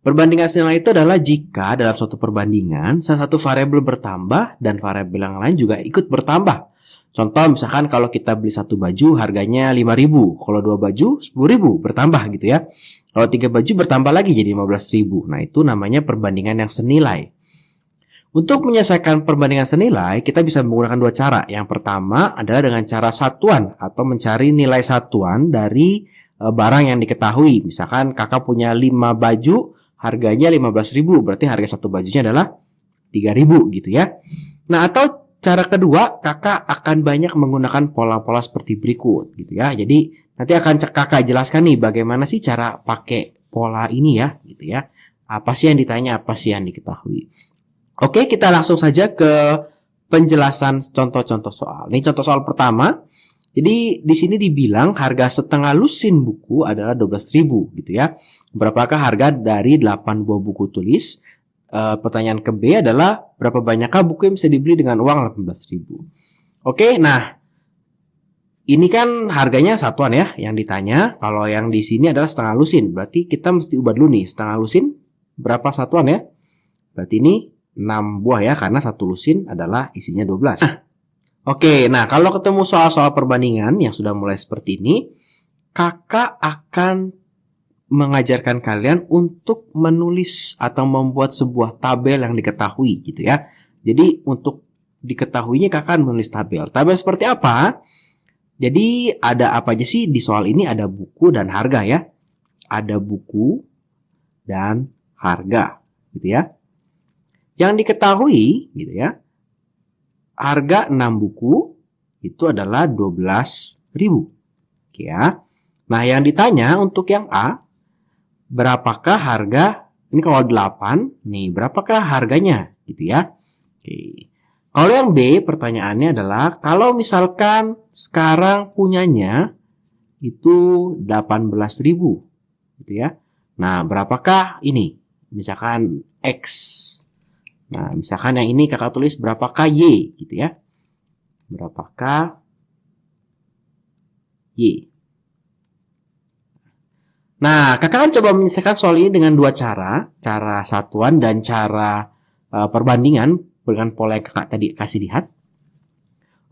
Perbandingan senilai itu adalah jika dalam suatu perbandingan salah satu variabel bertambah dan variabel yang lain juga ikut bertambah. Contoh misalkan kalau kita beli satu baju harganya 5.000, kalau dua baju 10.000 bertambah gitu ya. Kalau tiga baju bertambah lagi jadi 15.000. Nah, itu namanya perbandingan yang senilai. Untuk menyelesaikan perbandingan senilai, kita bisa menggunakan dua cara. Yang pertama adalah dengan cara satuan atau mencari nilai satuan dari barang yang diketahui. Misalkan kakak punya 5 baju, harganya 15.000, berarti harga satu bajunya adalah 3.000 gitu ya. Nah, atau cara kedua, kakak akan banyak menggunakan pola-pola seperti berikut gitu ya. Jadi, nanti akan kakak jelaskan nih bagaimana sih cara pakai pola ini ya gitu ya. Apa sih yang ditanya, apa sih yang diketahui. Oke, kita langsung saja ke penjelasan contoh-contoh soal. Ini contoh soal pertama. Jadi di sini dibilang harga setengah lusin buku adalah 12.000 gitu ya. Berapakah harga dari 8 buah buku tulis? Pertanyaan ke B adalah berapa banyakkah buku yang bisa dibeli dengan uang 18.000? Oke, nah ini kan harganya satuan ya yang ditanya. Kalau yang di sini adalah setengah lusin. Berarti kita mesti ubah dulu nih. Setengah lusin berapa satuan ya? Berarti ini 6 buah ya, karena satu lusin adalah isinya 12. Oke, nah kalau ketemu soal-soal perbandingan yang sudah mulai seperti ini, kakak akan mengajarkan kalian untuk menulis atau membuat sebuah tabel yang diketahui gitu ya. Jadi untuk diketahuinya kakak menulis tabel. Tabel seperti apa? Jadi ada apa aja sih di soal ini? Ada buku dan harga ya. Ada buku dan harga gitu ya. Yang diketahui gitu ya. Harga 6 buku itu adalah 12.000. Oke ya. Nah, yang ditanya untuk yang A, berapakah harga? Ini kalau 8, nih berapakah harganya gitu ya. Oke. Kalau yang B, pertanyaannya adalah kalau misalkan sekarang punyanya itu 18.000 gitu ya. Nah, berapakah ini? Misalkan X. Nah, misalkan yang ini kakak tulis berapakah Y gitu ya. Berapakah Y. Nah, kakak kan coba menyelesaikan soal ini dengan dua cara. Cara satuan dan cara perbandingan dengan pola yang kakak tadi kasih lihat.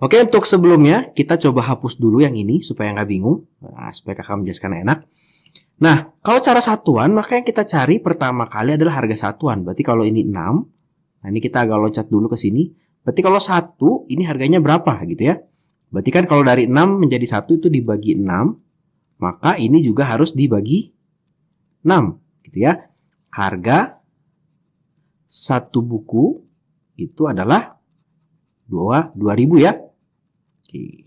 Oke, untuk sebelumnya kita coba hapus dulu yang ini supaya nggak bingung. Nah, supaya kakak menjelaskan enak. Nah, kalau cara satuan, maka yang kita cari pertama kali adalah harga satuan. Berarti kalau ini 6, nah ini kita agak loncat dulu ke sini. Berarti kalau 1, ini harganya berapa gitu ya. Berarti kan kalau dari 6 menjadi 1 itu dibagi 6, maka ini juga harus dibagi 6 gitu ya. Harga satu buku itu adalah 2.000 ya. Oke.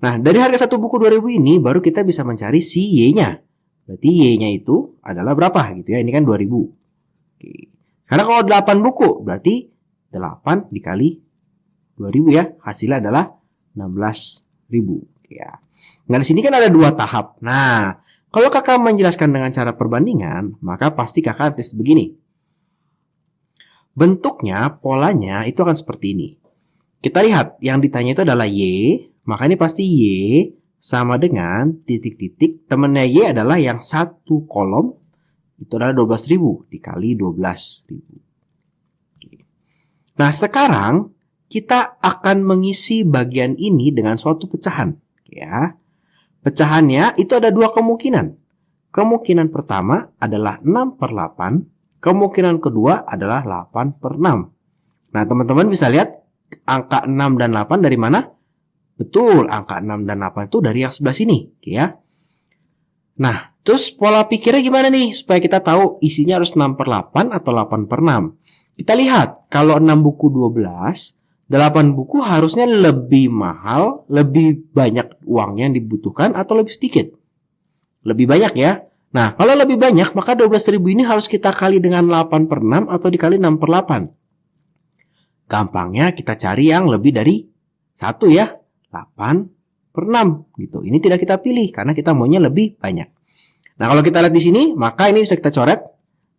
Nah, dari harga satu buku 2.000 ini baru kita bisa mencari si Y-nya. Berarti Y-nya itu adalah berapa gitu ya. Ini kan 2.000. Oke. Sekarang kalau 8 buku, berarti 8 dikali 2.000 ya. Hasilnya adalah 16.000. Ya. Nah, di sini kan ada dua tahap. Nah, kalau kakak menjelaskan dengan cara perbandingan, maka pasti kakak tes begini. Bentuknya, polanya itu akan seperti ini. Kita lihat, yang ditanya itu adalah Y, maka ini pasti Y sama dengan titik-titik. Temannya Y adalah yang satu kolom, itu adalah 12.000 dikali 12.000. Nah, sekarang kita akan mengisi bagian ini dengan suatu pecahan. Ya, pecahannya itu ada dua kemungkinan. Kemungkinan pertama adalah 6/8. Kemungkinan kedua adalah 8/6. Nah, teman-teman bisa lihat angka 6 dan 8 dari mana? Betul, angka 6 dan 8 itu dari yang sebelah sini. Ya. Nah, terus pola pikirnya gimana nih? Supaya kita tahu isinya harus 6/8 atau 8/6. Kita lihat, kalau 6 buku 12, 8 buku harusnya lebih mahal, lebih banyak uangnya yang dibutuhkan atau lebih sedikit? Lebih banyak ya. Nah, kalau lebih banyak, maka 12.000 ini harus kita kali dengan 8/6 atau dikali 6/8. Gampangnya kita cari yang lebih dari 1 ya. 8/6 gitu. Ini tidak kita pilih karena kita maunya lebih banyak. Nah, kalau kita lihat di sini, maka ini bisa kita coret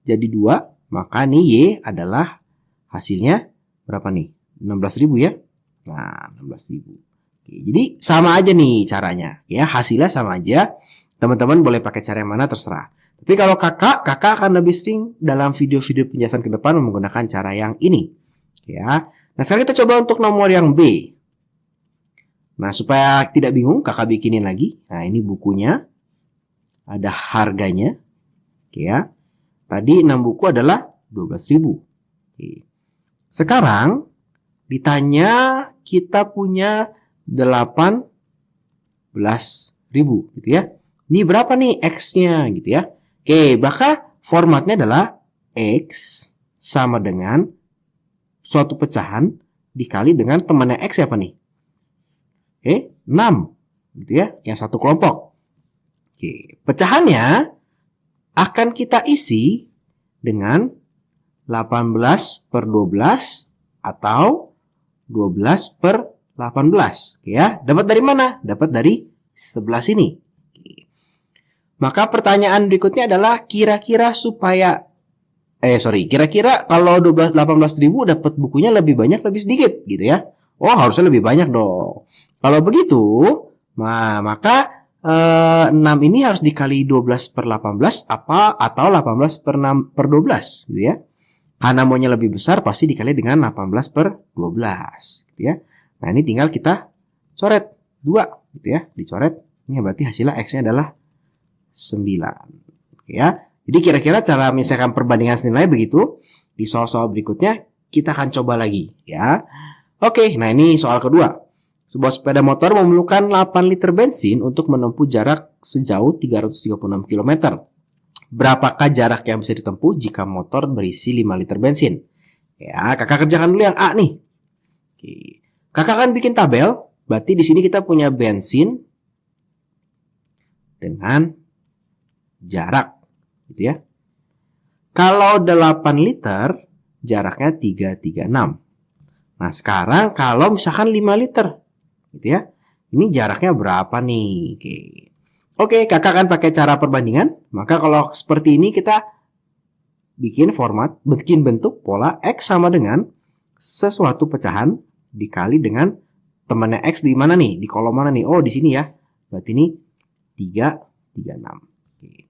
jadi 2. Maka nih Y adalah hasilnya berapa nih? 16.000 ya. Nah, 16.000. Oke, jadi sama aja nih caranya. Ya, hasilnya sama aja. Teman-teman boleh pakai cara yang mana terserah. Tapi kalau kakak akan lebih sering dalam video-video penjelasan ke depan menggunakan cara yang ini. Ya. Nah, sekarang kita coba untuk nomor yang B. Nah, supaya tidak bingung, kakak bikinin lagi. Nah, ini bukunya. Ada harganya. Oke ya. Tadi 6 buku adalah 12.000. Oke. Sekarang ditanya kita punya 18.000 gitu ya. Ini berapa nih X-nya gitu ya. Oke, maka formatnya adalah X sama dengan suatu pecahan dikali dengan temannya X siapa nih? Oke, 6 gitu ya, yang satu kelompok. Oke, pecahannya akan kita isi dengan 18 per 12 atau 12 per 18. Oke ya, dapat dari mana? Dapat dari sebelah sini. Oke. Maka pertanyaan berikutnya adalah kira-kira kalau 18.000 dapat bukunya lebih banyak lebih sedikit gitu ya. Oh, harusnya lebih banyak dong. Kalau begitu, maka 6 ini harus dikali 12 per 18 atau 18 per 12 gitu ya. Karena maunya lebih besar pasti dikali dengan 18 per 12 gitu ya. Nah, ini tinggal kita coret 2 gitu ya, dicoret. Ini berarti hasilnya X-nya adalah 9. Oke ya. Jadi kira-kira cara menyelesaikan perbandingan nilai begitu. Di soal-soal berikutnya kita akan coba lagi ya. Oke, nah ini soal kedua. Sebuah sepeda motor memerlukan 8 liter bensin untuk menempuh jarak sejauh 336 km. Berapakah jarak yang bisa ditempuh jika motor berisi 5 liter bensin? Ya, kakak kerjakan dulu yang A nih. Oke. Kakak akan bikin tabel. Berarti di sini kita punya bensin dengan jarak gitu ya. Kalau 8 liter jaraknya 336. Nah, sekarang kalau misalkan 5 liter gitu ya. Ini jaraknya berapa nih? Oke, kakak akan pakai cara perbandingan. Maka kalau seperti ini kita bikin bentuk pola X sama dengan sesuatu pecahan dikali dengan temannya X di mana nih? Di kolom mana nih? Oh, di sini ya. Berarti ini 336. Oke.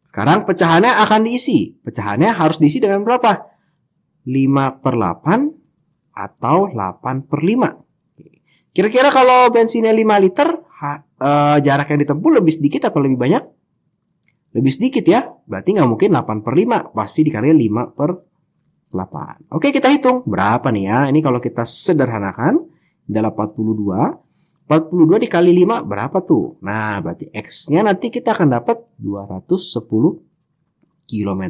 Sekarang pecahannya akan diisi. Pecahannya harus diisi dengan berapa? 5 per 8 atau 8 per 5. Kira-kira kalau bensinnya 5 liter, jarak yang ditempuh lebih sedikit atau lebih banyak? Lebih sedikit ya. Berarti nggak mungkin 8 per 5. Pasti dikali 5 per 8. Oke, kita hitung. Berapa nih ya? Ini kalau kita sederhanakan, adalah 42. 42 dikali 5 berapa tuh? Nah, berarti X-nya nanti kita akan dapat 210 km.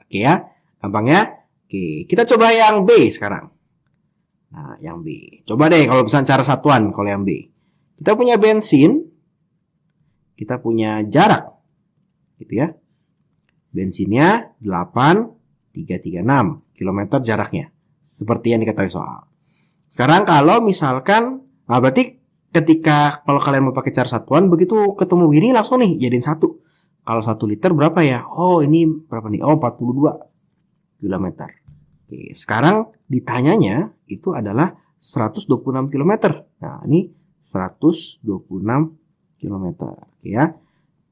Oke ya. Gampang ya? Oke, kita coba yang B sekarang. Nah, yang B. Coba deh kalau misalnya cara satuan kalau yang B. Kita punya bensin. Kita punya jarak. Gitu ya. Bensinnya 8,336 km jaraknya. Seperti yang diketahui soal. Sekarang kalau misalkan, nah berarti ketika kalau kalian mau pakai cara satuan, begitu ketemu gini langsung nih jadiin 1. Kalau 1 liter berapa ya? Oh, ini berapa nih? Oh, 42 km. Oke, sekarang ditanyanya itu adalah 126 km. Nah, ini 126 km. Oke ya.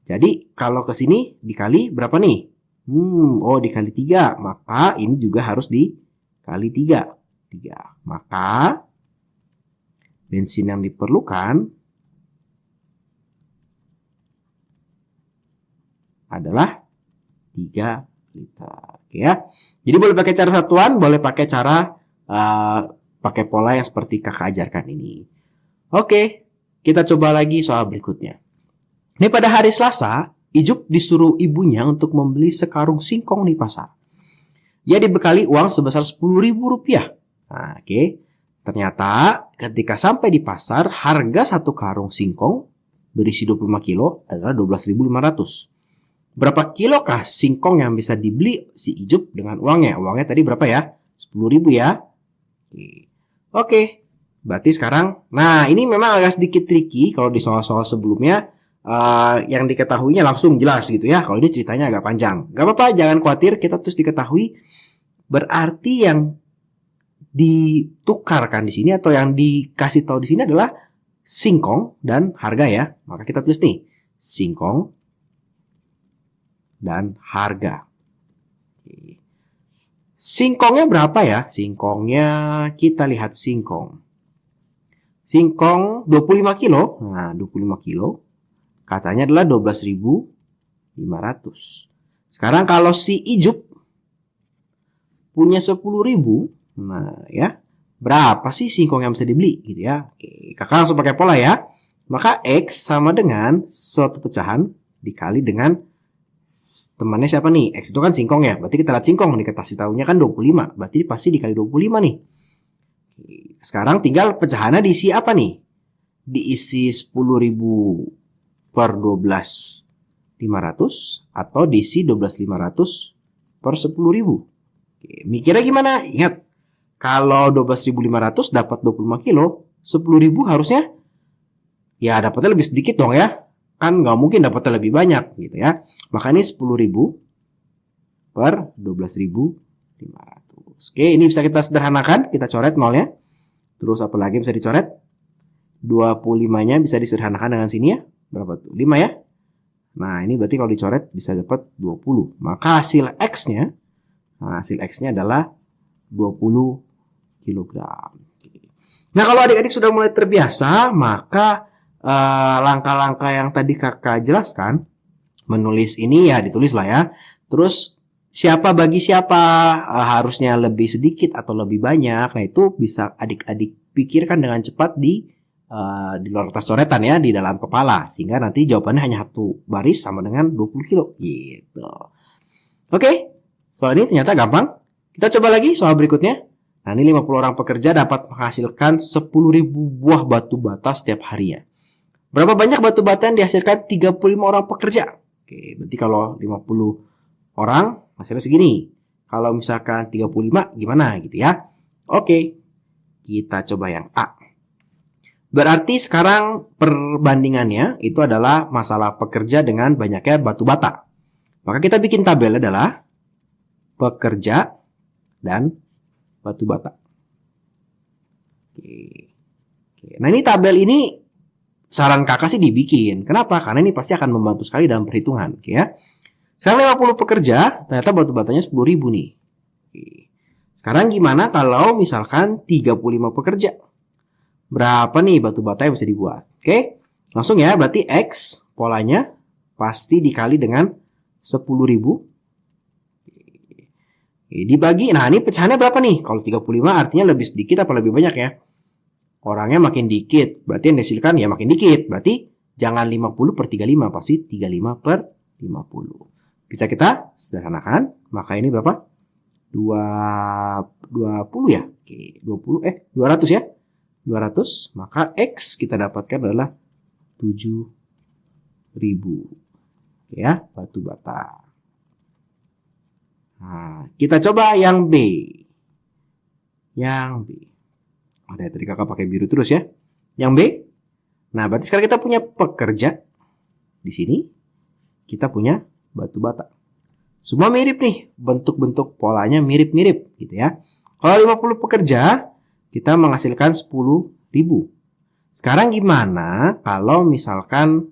Jadi kalau ke sini dikali berapa nih? Oh, dikali 3. Maka ini juga harus dikali 3. Maka bensin yang diperlukan adalah 3 liter. Oke ya. Jadi boleh pakai cara satuan, boleh pakai cara pakai pola yang seperti kakak ajarkan ini. Oke, kita coba lagi soal berikutnya. Ini pada hari Selasa, Ijup disuruh ibunya untuk membeli sekarung singkong di pasar. Ia dibekali uang sebesar Rp10.000. Nah, oke. Ternyata ketika sampai di pasar, harga satu karung singkong berisi 25 kilo adalah 12.500. Berapa kilokah singkong yang bisa dibeli si Ijup dengan uangnya? Uangnya tadi berapa ya? 10.000 ya. Oke. Berarti sekarang, nah ini memang agak sedikit tricky kalau di soal-soal sebelumnya yang diketahuinya langsung jelas gitu ya. Kalau ini ceritanya agak panjang. Gak apa-apa, jangan khawatir, kita terus diketahui. Berarti yang ditukarkan di sini atau yang dikasih tahu di sini adalah singkong dan harga ya. Maka kita tulis nih, singkong dan harga. Singkongnya berapa ya? Singkongnya kita lihat singkong. Singkong 25 kilo. Nah, 25 kilo. Katanya adalah 12.500. Sekarang kalau si Ijuk punya 10.000. Nah, ya. Berapa sih singkong yang bisa dibeli gitu ya? Oke, kakak langsung pakai pola ya. Maka X sama dengan suatu pecahan dikali dengan temannya siapa nih? X itu kan singkong ya. Berarti kita lihat singkong nih, kasih tahunya kan 25. Berarti pasti dikali 25 nih. Sekarang tinggal pecahannya diisi apa nih? Diisi 10.000 per 12.500 atau diisi 12.500 per 10.000. Oke, mikirnya gimana? Ingat, kalau 12.500 dapat 25 kilo, 10.000 harusnya ya dapatnya lebih sedikit dong ya. Kan nggak mungkin dapatnya lebih banyak gitu ya. Maka ini 10.000 per 12.500. Oke, ini bisa kita sederhanakan. Kita coret nolnya. Terus apa lagi bisa dicoret? 25-nya bisa disederhanakan dengan sini ya. Berapa tuh? 5 ya. Nah, ini berarti kalau dicoret bisa dapat 20. Maka hasil X-nya, adalah 20 kilogram. Nah, kalau adik-adik sudah mulai terbiasa, maka langkah-langkah yang tadi kakak jelaskan, menulis ini ya ditulis lah ya. Terus siapa bagi siapa, harusnya lebih sedikit atau lebih banyak. Nah, itu bisa adik-adik pikirkan dengan cepat di luar kertas coretan ya, di dalam kepala. Sehingga nanti jawabannya hanya satu baris sama dengan 20 kilo gitu. Oke, soal ini ternyata gampang. Kita coba lagi soal berikutnya. Nah, ini 50 orang pekerja dapat menghasilkan 10.000 buah batu bata setiap harinya. Berapa banyak batu bata yang dihasilkan 35 orang pekerja? Oke, berarti kalau 50 orang hasilnya segini. Kalau misalkan 35 gimana gitu ya? Oke, kita coba yang A. Berarti sekarang perbandingannya itu adalah masalah pekerja dengan banyaknya batu bata. Maka kita bikin tabel adalah pekerja dan batu bata. Oke. Nah, ini tabel ini saran kakak sih dibikin. Kenapa? Karena ini pasti akan membantu sekali dalam perhitungan. Oke ya. Sekarang 50 pekerja, ternyata batu batanya 10.000 nih. Oke. Sekarang gimana kalau misalkan 35 pekerja? Berapa nih batu bata yang bisa dibuat? Oke. Langsung ya, berarti X polanya pasti dikali dengan 10.000. Dibagi, nah ini pecahannya berapa nih? Kalau 35 artinya lebih sedikit apa lebih banyak ya? Orangnya makin dikit, berarti yang dihasilkan ya makin dikit. Berarti jangan 50 per 35, pasti 35 per 50. Bisa kita sederhanakan, maka ini berapa? 20 ya? Oke, 200 ya? 200, maka X kita dapatkan adalah 7.000. Ya, batu bata. Nah, kita coba yang B. Yang B. Ada tadi kakak pakai biru terus ya. Yang B. Nah, berarti sekarang kita punya pekerja. Di sini kita punya batu bata. Semua mirip nih. Bentuk-bentuk polanya mirip-mirip gitu ya. Kalau 50 pekerja, kita menghasilkan 10.000. Sekarang gimana kalau misalkan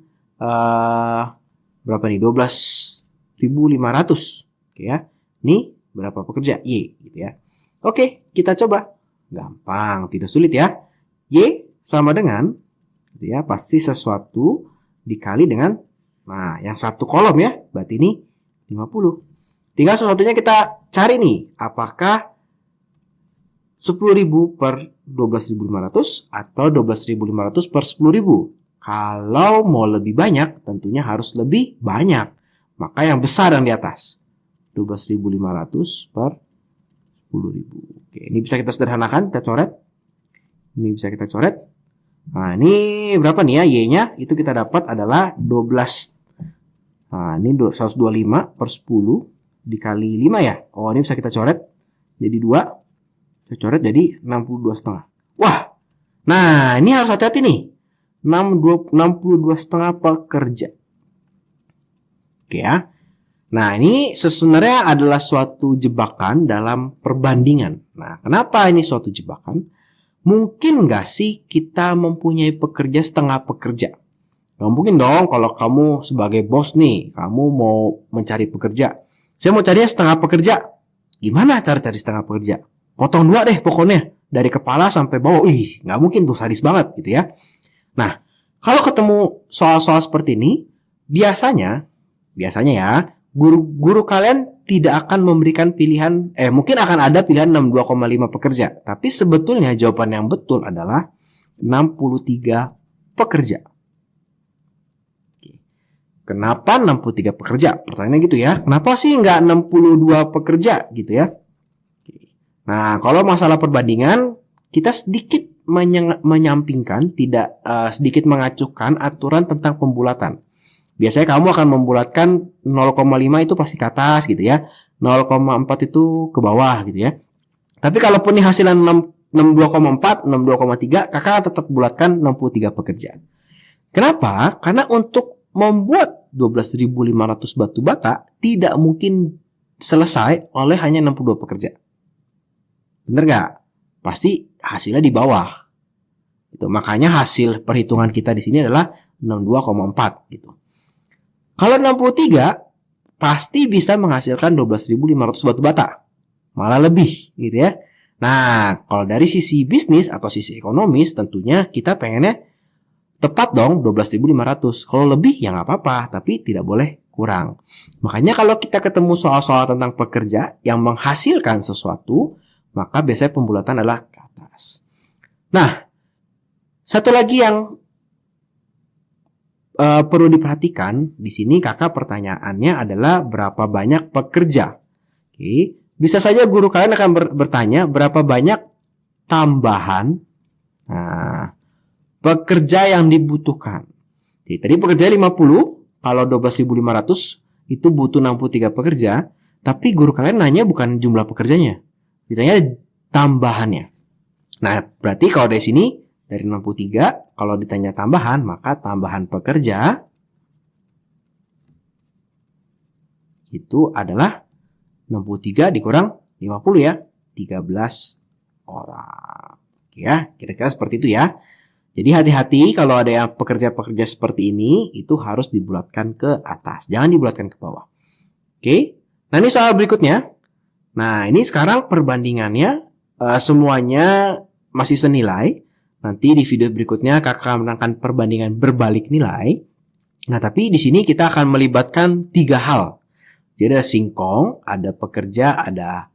berapa nih? 12.500. Oke ya. Ini berapa pekerja? Y gitu ya. Oke, kita coba. Gampang, tidak sulit ya. Y sama dengan gitu ya, pasti sesuatu dikali dengan, nah, yang satu kolom ya. Berarti ini 50. Tinggal sesuatunya kita cari nih. Apakah 10.000 per 12.500 atau 12.500 per 10.000? Kalau mau lebih banyak, tentunya harus lebih banyak. Maka yang besar yang di atas. 12.500 per 10.000. Oke, ini bisa kita sederhanakan, kita coret. Ini bisa kita coret. Nah, ini berapa nih ya Y-nya? Itu kita dapat adalah 12. Nah, ini 125 per 10 dikali 5 ya. Oh, ini bisa kita coret jadi 2. Kita coret jadi 62,5. Wah. Nah, ini harus hati-hati nih. 62,5 pekerja. Oke ya. Nah, ini sebenarnya adalah suatu jebakan dalam perbandingan. Nah, kenapa ini suatu jebakan? Mungkin nggak sih kita mempunyai pekerja setengah pekerja? Gak mungkin dong kalau kamu sebagai bos nih, kamu mau mencari pekerja. Saya mau carinya setengah pekerja. Gimana cara cari setengah pekerja? Potong dua deh pokoknya. Dari kepala sampai bawah. Ih, gak mungkin tuh, sadis banget gitu ya. Nah, kalau ketemu soal-soal seperti ini, biasanya ya, guru kalian tidak akan memberikan pilihan, mungkin akan ada pilihan 62,5 pekerja. Tapi sebetulnya jawaban yang betul adalah 63 pekerja. Kenapa 63 pekerja? Pertanyaannya gitu ya. Kenapa sih nggak 62 pekerja gitu ya? Nah, kalau masalah perbandingan, kita sedikit menyampingkan, tidak sedikit mengacuhkan aturan tentang pembulatan. Biasanya kamu akan membulatkan 0,5 itu pasti ke atas gitu ya. 0,4 itu ke bawah gitu ya. Tapi kalaupun ini hasilnya 62,4, 62,3, kakak tetap bulatkan 63 pekerja. Kenapa? Karena untuk membuat 12.500 batu bata tidak mungkin selesai oleh hanya 62 pekerja. Bener gak? Pasti hasilnya di bawah. Itu makanya hasil perhitungan kita di sini adalah 62,4 gitu. Kalau 63 pasti bisa menghasilkan 12.500 batu bata. Malah lebih gitu ya. Nah, kalau dari sisi bisnis atau sisi ekonomis tentunya kita pengennya tepat dong 12.500. Kalau lebih ya nggak apa-apa, tapi tidak boleh kurang. Makanya kalau kita ketemu soal-soal tentang pekerja yang menghasilkan sesuatu, maka biasanya pembulatan adalah ke atas. Nah, satu lagi yang perlu diperhatikan di sini, kakak pertanyaannya adalah berapa banyak pekerja. Oke, bisa saja guru kalian akan bertanya berapa banyak tambahan pekerja yang dibutuhkan. Jadi, tadi pekerja 50, kalau 12.500 itu butuh 63 pekerja, tapi guru kalian nanya bukan jumlah pekerjanya, ditanya tambahannya. Nah, berarti kalau dari sini dari 63, kalau ditanya tambahan, maka tambahan pekerja itu adalah 63 dikurang 50 ya, 13 orang. Oke ya, kira-kira seperti itu ya. Jadi hati-hati kalau ada yang pekerja-pekerja seperti ini, itu harus dibulatkan ke atas, jangan dibulatkan ke bawah. Oke, nah ini soal berikutnya. Nah ini sekarang perbandingannya semuanya masih senilai. Nanti di video berikutnya kakak menangkan perbandingan berbalik nilai. Nah tapi di sini kita akan melibatkan 3 hal. Jadi ada singkong, ada pekerja, ada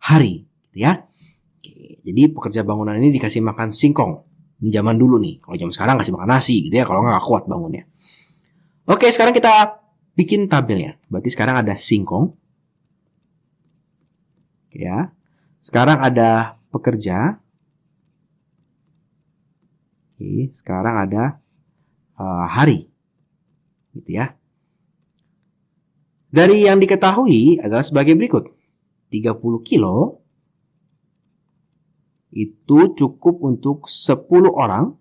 hari, gitu ya. Oke, jadi pekerja bangunan ini dikasih makan singkong. Ini zaman dulu nih. Kalau zaman sekarang kasih makan nasi gitu ya. Kalau nggak kuat bangunnya. Oke, sekarang kita bikin tabelnya. Berarti sekarang ada singkong. Ya. Sekarang ada pekerja. Oke, sekarang ada hari. Gitu ya. Dari yang diketahui adalah sebagai berikut. 30 kilo itu cukup untuk 10 orang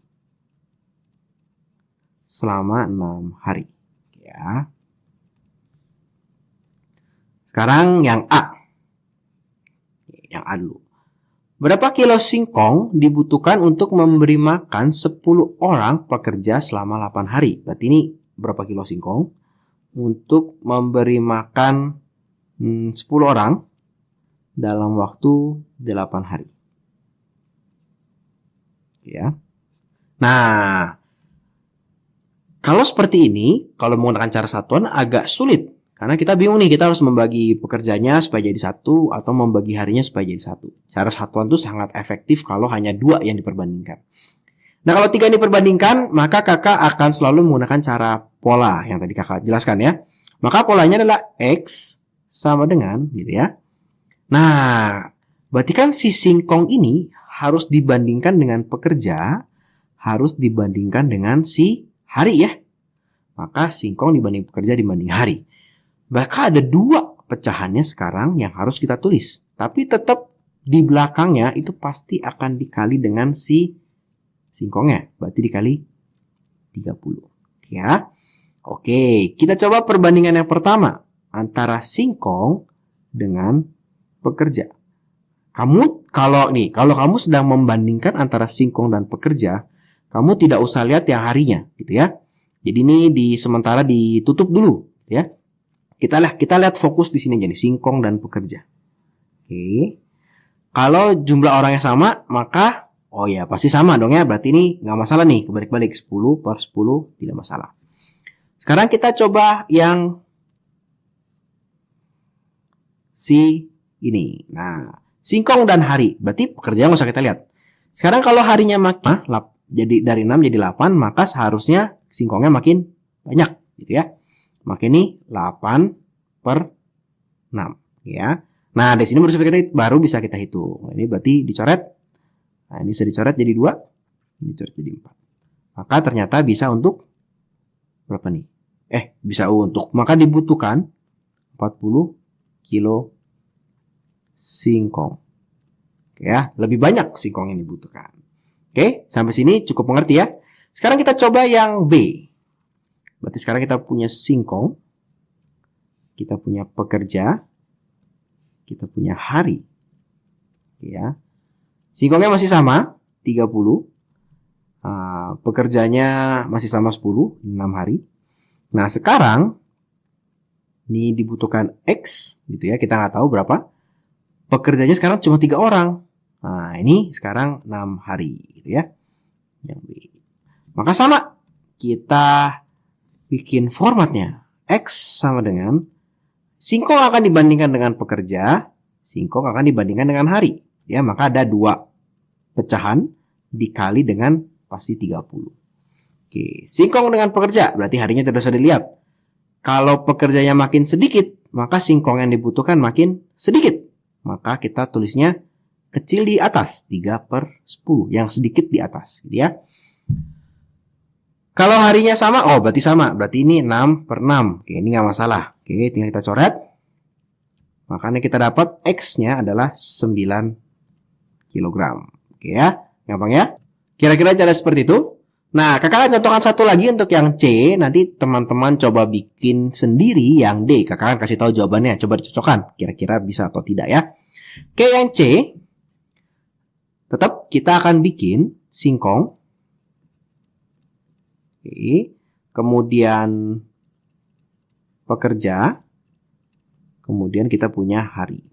selama 6 hari. Ya. Sekarang yang A. Yang A dulu. Berapa kilo singkong dibutuhkan untuk memberi makan 10 orang pekerja selama 8 hari? Berarti ini berapa kilo singkong untuk memberi makan 10 orang dalam waktu 8 hari. Ya. Nah, kalau seperti ini, kalau menggunakan cara satuan agak sulit. Karena kita bingung nih, kita harus membagi pekerjanya supaya jadi satu atau membagi harinya supaya jadi satu. Cara satuan itu sangat efektif kalau hanya 2 yang diperbandingkan. Nah, kalau 3 yang diperbandingkan, maka kakak akan selalu menggunakan cara pola yang tadi kakak jelaskan ya. Maka polanya adalah X sama dengan gitu ya. Nah, berarti kan si singkong ini harus dibandingkan dengan pekerja, harus dibandingkan dengan si hari ya. Maka singkong dibanding pekerja dibanding hari. Maka ada 2 pecahannya sekarang yang harus kita tulis. Tapi tetap di belakangnya itu pasti akan dikali dengan si singkongnya. Berarti dikali 30. Ya. Oke, kita coba perbandingan yang pertama antara singkong dengan pekerja. Kalau kamu sedang membandingkan antara singkong dan pekerja, kamu tidak usah lihat yang harinya, gitu ya. Jadi ini sementara ditutup dulu ya. Kita lihat fokus di sini aja nih, singkong dan pekerja. Oke. Kalau jumlah orangnya sama, maka oh ya pasti sama dong ya. Berarti ini nggak masalah nih, kebalik-balik 10 per 10 tidak masalah. Sekarang kita coba yang ini. Nah, singkong dan hari. Berarti pekerja nggak usah kita lihat. Sekarang kalau harinya makin jadi dari 6 jadi 8, maka seharusnya singkongnya makin banyak gitu ya. Maka ini 8 per 6 ya. Nah, di sini baru bisa kita hitung. Ini berarti dicoret. Nah, ini bisa dicoret jadi 2. Ini dicoret jadi 4. Maka ternyata bisa untuk berapa nih? Bisa untuk. Maka dibutuhkan 40 kilo singkong. Oke ya, lebih banyak singkong yang dibutuhkan. Oke, sampai sini cukup mengerti ya. Sekarang kita coba yang B. Berarti sekarang kita punya singkong, kita punya pekerja, kita punya hari. Ya. Singkongnya masih sama, 30. Pekerjanya masih sama 10, 6 hari. Nah, sekarang ini dibutuhkan X gitu ya, kita nggak tahu berapa. Pekerjanya sekarang cuma 3 orang. Nah, ini sekarang 6 hari gitu ya. Yang B. Maka sama, kita bikin formatnya. X sama dengan singkong akan dibandingkan dengan pekerja, singkong akan dibandingkan dengan hari. Ya, maka ada 2 pecahan dikali dengan pasti 30. Oke, singkong dengan pekerja, berarti harinya tidak usah dilihat. Kalau pekerjanya makin sedikit, maka singkong yang dibutuhkan makin sedikit. Maka kita tulisnya kecil di atas, 3 per 10, yang sedikit di atas gitu ya. Kalau harinya sama, berarti sama. Berarti ini 6 per 6. Oke, ini nggak masalah. Oke, tinggal kita coret. Makanya kita dapat X-nya adalah 9 kg. Oke ya, gampang ya. Kira-kira cara seperti itu. Nah, kakak akan contohkan satu lagi untuk yang C. Nanti teman-teman coba bikin sendiri yang D. Kakak akan kasih tahu jawabannya. Coba dicocokkan. Kira-kira bisa atau tidak ya. Oke, yang C. Tetap kita akan bikin singkong. Oke. Kemudian pekerja. Kemudian kita punya hari.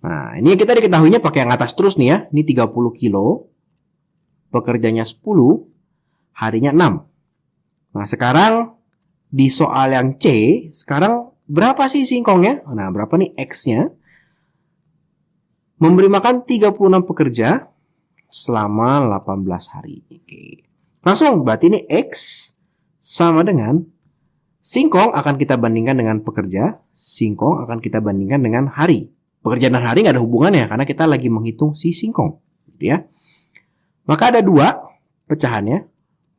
Nah, ini kita diketahuinya pakai yang atas terus nih ya. Ini 30 kilo. Pekerjanya 10. Harinya 6. Nah, sekarang di soal yang C. Sekarang berapa sih singkongnya? Nah, berapa nih X-nya? Memberi makan 36 pekerja selama 18 hari. Oke. Langsung, berarti ini X sama dengan singkong akan kita bandingkan dengan pekerja. Singkong akan kita bandingkan dengan hari. Pekerja dan hari nggak ada hubungannya karena kita lagi menghitung si singkong. Gitu ya. Maka ada 2 pecahannya.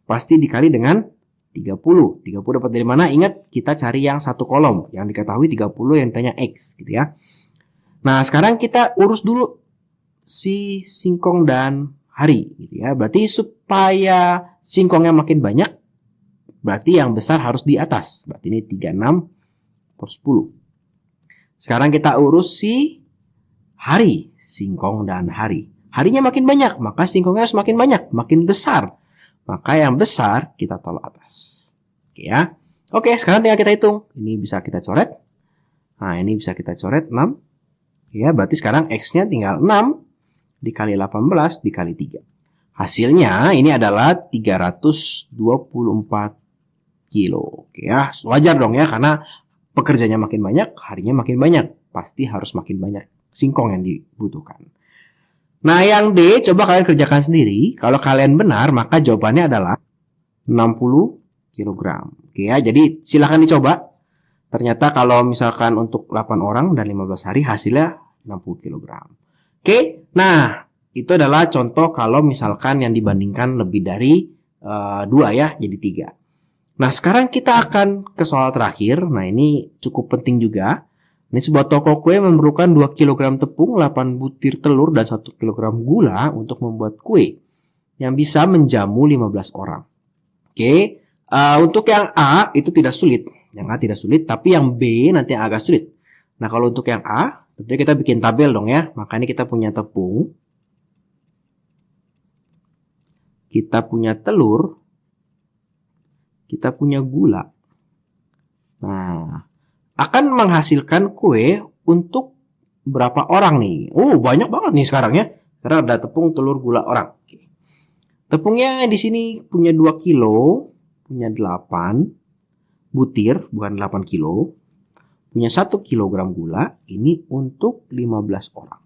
Pasti dikali dengan 30. 30 dapat dari mana? Ingat, kita cari yang satu kolom. Yang diketahui 30 yang ditanya X. Gitu ya. Nah, sekarang kita urus dulu si singkong dan hari. Gitu ya. Berarti supaya singkongnya makin banyak, berarti yang besar harus di atas. Berarti ini 36 per 10. Sekarang kita urus si hari, singkong dan hari. Harinya makin banyak, maka singkongnya harus makin banyak, makin besar. Maka yang besar kita taruh atas. Oke ya. Oke, sekarang tinggal kita hitung. Ini bisa kita coret. Nah, ini bisa kita coret 6. Ya, berarti sekarang X-nya tinggal 6 dikali 18 dikali 3. Hasilnya ini adalah 324 kilo. Oke ya, wajar dong ya karena pekerjanya makin banyak, harinya makin banyak. Pasti harus makin banyak singkong yang dibutuhkan. Nah, yang D coba kalian kerjakan sendiri. Kalau kalian benar, maka jawabannya adalah 60 kg. Oke ya, jadi silahkan dicoba. Ternyata kalau misalkan untuk 8 orang dan 15 hari hasilnya 60 kg. Oke, nah itu adalah contoh kalau misalkan yang dibandingkan lebih dari 2 ya, jadi 3. Nah, sekarang kita akan ke soal terakhir. Nah, ini cukup penting juga. Ini sebuah toko kue memerlukan 2 kg tepung, 8 butir telur, dan 1 kg gula untuk membuat kue yang bisa menjamu 15 orang. Oke, untuk yang A itu tidak sulit. Yang A tidak sulit, tapi yang B nanti yang agak sulit. Nah, kalau untuk yang A, tentunya kita bikin tabel dong ya. Makanya kita punya tepung. Kita punya telur. kita punya gula. Nah, akan menghasilkan kue untuk berapa orang nih? Oh, banyak banget nih sekarang ya. Karena ada tepung, telur, gula, orang. Oke. Tepungnya di sini punya 2 kilo, punya 8 butir, bukan 8 kilo. Punya 1 kilogram gula, ini untuk 15 orang.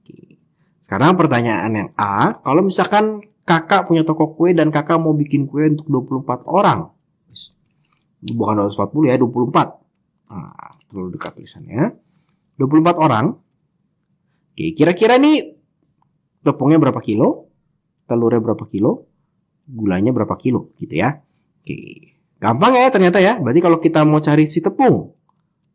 Oke. Sekarang pertanyaan yang A, kalau misalkan kakak punya toko kue dan kakak mau bikin kue untuk 24 orang. Bukan 240 ya, 24. Nah, terlalu dekat tulisannya. 24 orang. Oke, kira-kira nih tepungnya berapa kilo? Telurnya berapa kilo? Gulanya berapa kilo gitu ya. Oke. Gampang ya ternyata ya. Berarti kalau kita mau cari si tepung.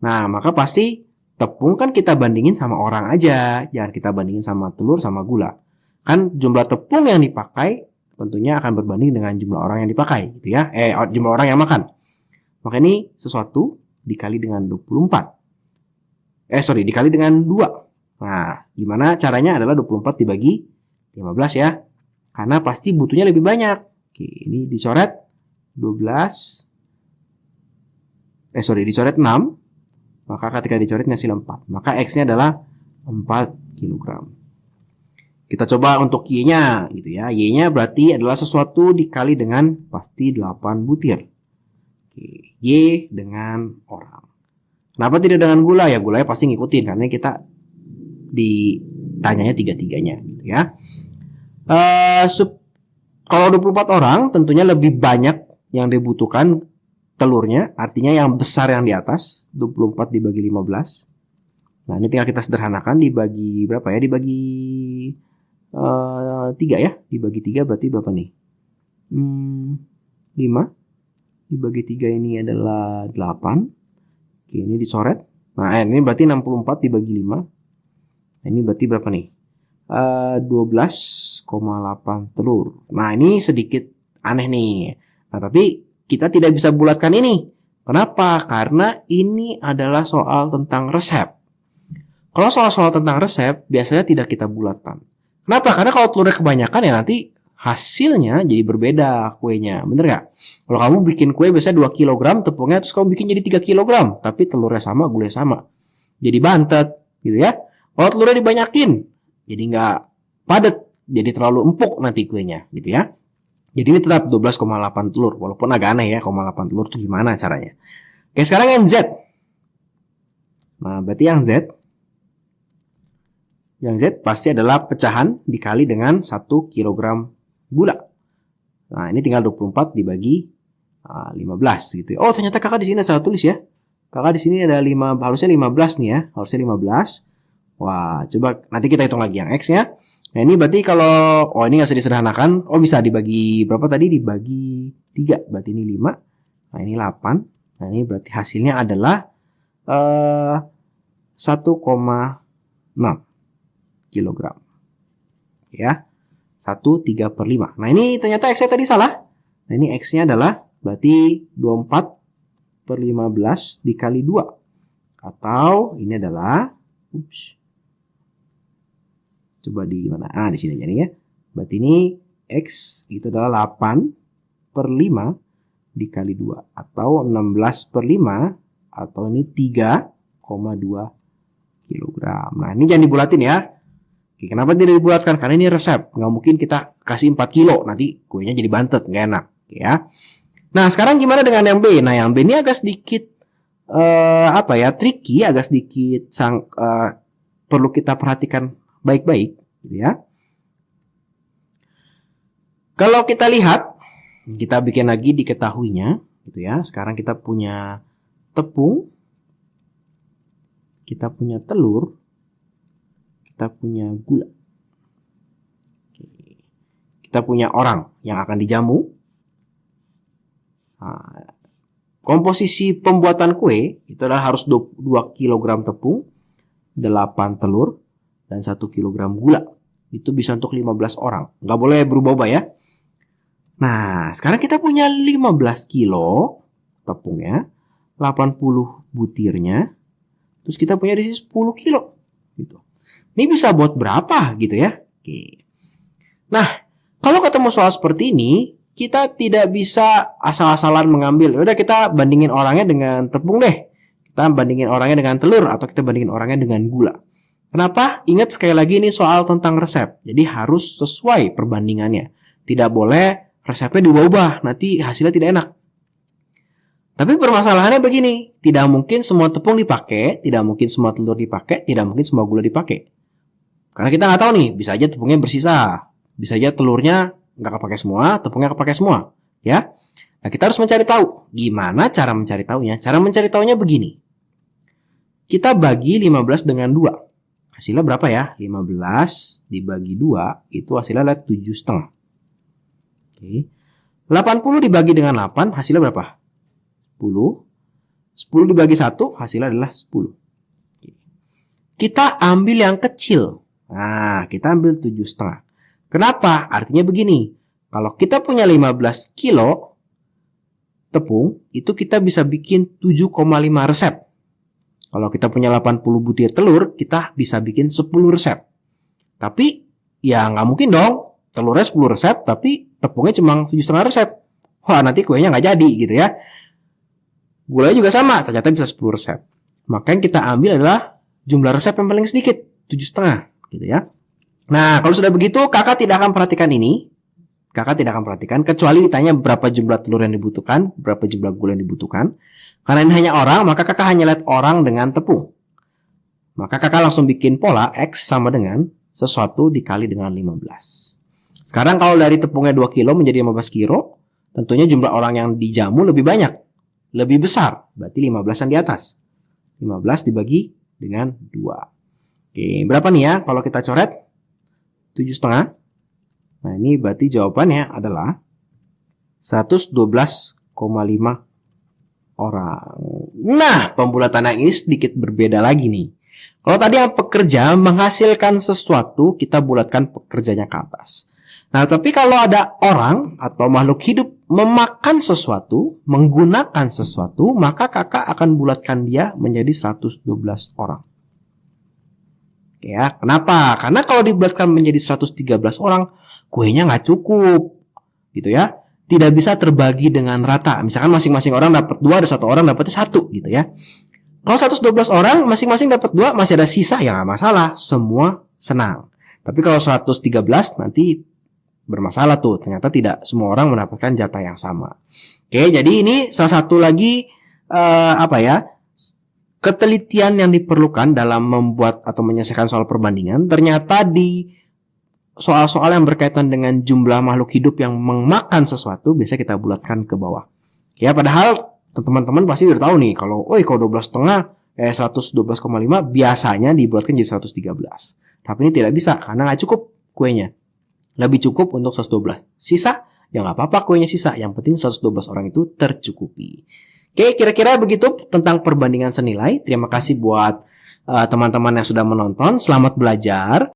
Nah, maka pasti tepung kan kita bandingin sama orang aja. Jangan kita bandingin sama telur sama gula. Kan jumlah tepung yang dipakai tentunya akan berbanding dengan jumlah orang yang dipakai gitu ya. Jumlah orang yang makan. Maka ini sesuatu dikali dengan 24. Dikali dengan 2. Nah, gimana caranya adalah 24 dibagi 15 ya. Karena pasti butuhnya lebih banyak. Oke, ini dicoret 12. Dicoret 6. Maka ketika dicoret hasil 4. Maka X-nya adalah 4 kg. Kita coba untuk Y-nya gitu ya. Y-nya berarti adalah sesuatu dikali dengan pasti 8 butir. Oke, Y dengan orang. Kenapa tidak dengan gula? Ya gulanya pasti ngikutin karena kita ditanyanya tiga-tiganya gitu ya. Kalau 24 orang tentunya lebih banyak yang dibutuhkan telurnya, artinya yang besar yang di atas, 24 dibagi 15. Nah, ini tinggal kita sederhanakan, dibagi berapa ya? Dibagi 3 ya. Dibagi 3 berarti berapa nih? 5. Dibagi 3 ini adalah 8. Oke, ini dicoret. Nah, ini berarti 64 dibagi 5. Nah, ini berarti berapa nih? 12,8 telur. Nah, ini sedikit aneh nih. Nah, tapi kita tidak bisa bulatkan ini. Kenapa? Karena ini adalah soal tentang resep. Kalau soal-soal tentang resep, biasanya tidak kita bulatkan. Kenapa? Karena kalau telurnya kebanyakan ya nanti hasilnya jadi berbeda kuenya. Bener gak? Kalau kamu bikin kue biasanya 2 kg tepungnya, terus kamu bikin jadi 3 kg. Tapi telurnya sama, gulanya sama. Jadi bantet gitu ya. Kalau telurnya dibanyakin, jadi nggak padat. Jadi terlalu empuk nanti kuenya gitu ya. Jadi ini tetap 12,8 telur. Walaupun agak aneh ya, 0,8 telur itu gimana caranya. Oke, sekarang yang Z. Nah, berarti yang Z. Yang Z pasti adalah pecahan dikali dengan 1 kg gula. Nah, ini tinggal 24 dibagi 15 gitu. Oh, ternyata kakak di sini salah tulis ya. Kakak di sini ada 5, harusnya 15 nih ya. Harusnya 15. Wah, coba nanti kita hitung lagi yang X ya. Nah, ini berarti kalau ini nggak usah disederhanakan. Oh, bisa dibagi berapa tadi? Dibagi 3. Berarti ini 5. Nah, ini 8. Nah, ini berarti hasilnya adalah 1,6 kilogram. Ya. 1/3/5. Nah, ini ternyata X-nya tadi salah. Nah, ini X-nya adalah berarti 24/15 dikali 2. Atau ini adalah coba di mana? Di sini aja nih ya. Berarti ini X itu adalah 8/5 dikali 2 atau 16/5 atau ini 3,2 kilogram. Nah, ini jangan dibulatin ya. Oke, kenapa tidak dibulatkan? Karena ini resep. Nggak mungkin kita kasih 4 kilo. Nanti kuenya jadi bantet. Nggak enak. Ya. Nah, sekarang gimana dengan yang B? Nah, yang B ini agak sedikit tricky. Agak sedikit perlu kita perhatikan baik-baik. Gitu ya. Kalau kita lihat, kita bikin lagi diketahuinya. Gitu ya. Sekarang kita punya tepung. Kita punya telur. Kita punya gula. Kita punya orang yang akan dijamu. Nah, komposisi pembuatan kue itu adalah harus 2 kg tepung, 8 telur, dan 1 kg gula. Itu bisa untuk 15 orang. Nggak boleh berubah-ubah ya. Nah, sekarang kita punya 15 kilo tepungnya, 80 butirnya, terus kita punya di sini 10 kilo. Gitu. Ini bisa buat berapa gitu ya? Oke. Nah, kalau ketemu soal seperti ini, kita tidak bisa asal-asalan mengambil. Udah kita bandingin orangnya dengan tepung deh. Kita bandingin orangnya dengan telur atau kita bandingin orangnya dengan gula. Kenapa? Ingat sekali lagi ini soal tentang resep. Jadi harus sesuai perbandingannya. Tidak boleh resepnya diubah-ubah, nanti hasilnya tidak enak. Tapi permasalahannya begini, tidak mungkin semua tepung dipakai, tidak mungkin semua telur dipakai, tidak mungkin semua gula dipakai. Karena kita nggak tahu nih, bisa aja tepungnya bersisa, bisa aja telurnya nggak kepakai semua, tepungnya kepakai semua, ya. Nah, kita harus mencari tahu. Gimana cara mencari tahunya? Cara mencari tahunya begini. Kita bagi 15 dengan 2. Hasilnya berapa ya? 15 dibagi 2, itu hasilnya adalah 7,5. Oke. 80 dibagi dengan 8, hasilnya berapa? 10. 10 dibagi 1, hasilnya adalah 10. Kita ambil yang kecil. Nah, kita ambil 7,5. Kenapa? Artinya begini. Kalau kita punya 15 kilo tepung, itu kita bisa bikin 7,5 resep. Kalau kita punya 80 butir telur, kita bisa bikin 10 resep. Tapi, ya nggak mungkin dong. Telurnya 10 resep, tapi tepungnya cuma 7,5 resep. Wah, nanti kuenya nggak jadi gitu ya. Gulanya juga sama, ternyata bisa 10 resep. Maka yang kita ambil adalah jumlah resep yang paling sedikit, 7,5 gitu ya. Nah, kalau sudah begitu, kakak tidak akan perhatikan ini. Kakak tidak akan perhatikan, kecuali ditanya berapa jumlah telur yang dibutuhkan, berapa jumlah gula yang dibutuhkan. Karena ini hanya orang, maka kakak hanya lihat orang dengan tepung. Maka kakak langsung bikin pola X sama dengan sesuatu dikali dengan 15. Sekarang kalau dari tepungnya 2 kilo menjadi 15 kilo, tentunya jumlah orang yang dijamu lebih banyak. Lebih besar, berarti 15-an di atas. 15 dibagi dengan 2. Oke, berapa nih ya kalau kita coret? 7,5. Nah, ini berarti jawabannya adalah 112,5 orang. Nah, pembulatannya ini sedikit berbeda lagi nih. Kalau tadi yang pekerja menghasilkan sesuatu, kita bulatkan pekerjanya ke atas. Nah, tapi kalau ada orang atau makhluk hidup memakan sesuatu, menggunakan sesuatu, maka kakak akan bulatkan dia menjadi 112 orang. Ya, kenapa? Karena kalau dibulatkan menjadi 113 orang, kuenya nggak cukup. Gitu ya. Tidak bisa terbagi dengan rata. Misalkan masing-masing orang dapat 2, ada satu orang dapatnya 1 gitu ya. Kalau 112 orang, masing-masing dapat 2, masih ada sisa, ya nggak masalah. Semua senang. Tapi kalau 113, nanti bermasalah tuh. Ternyata tidak semua orang mendapatkan jatah yang sama. Oke, jadi ini salah satu lagi ketelitian yang diperlukan dalam membuat atau menyelesaikan soal perbandingan. Ternyata di soal-soal yang berkaitan dengan jumlah makhluk hidup yang memakan sesuatu, biasa kita bulatkan ke bawah. Ya, padahal teman-teman pasti udah tahu nih, kalau 12,5 112,5 biasanya dibulatkan jadi 113. Tapi ini tidak bisa karena nggak cukup kuenya. Lebih cukup untuk 112. Sisa, ya nggak apa-apa kuenya sisa. Yang penting 112 orang itu tercukupi. Oke, kira-kira begitu tentang perbandingan senilai. Terima kasih buat teman-teman yang sudah menonton. Selamat belajar.